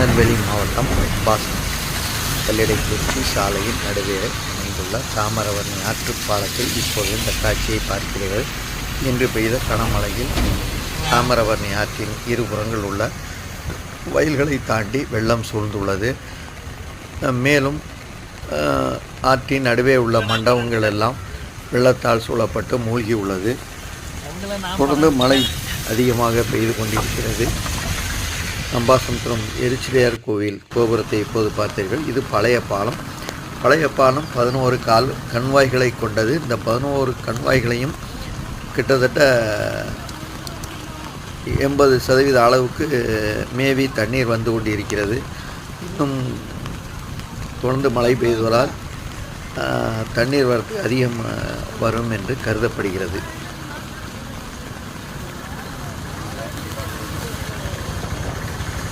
திருநெல்வேலி மாவட்டம் பாசனம் கல்லடைக்குறிச்சி சாலையின் நடுவே அமைந்துள்ள தாமிரபரணி ஆற்றுப்பாலத்தில் இப்போது இந்த காட்சியை பார்க்கிறீர்கள். இன்று பெய்த கனமழையில் தாமிரபரணி ஆற்றின் இருபுறங்கள் உள்ள வயல்களை தாண்டி வெள்ளம் சூழ்ந்துள்ளது. மேலும் ஆற்றின் நடுவே உள்ள மண்டபங்கள் எல்லாம் வெள்ளத்தால் சூழப்பட்டு மூழ்கி உள்ளது. தொடர்ந்து மழை அதிகமாக பெய்து கொண்டிருக்கிறது. அம்பாசமுத்திரம் எரிச்சிலையார் கோவில் கோபுரத்தை இப்போது பார்த்தீர்கள். இது பழைய பாலம். 11 கண்வாய்களை கொண்டது. இந்த 11 கண்வாய்களையும் கிட்டத்தட்ட 80% அளவுக்கு மேவி தண்ணீர் வந்து கொண்டிருக்கிறது. இன்னும் தொடர்ந்து மழை பெய்துவதால் தண்ணீர் வரத்து அதிகம் வரும் என்று கருதப்படுகிறது.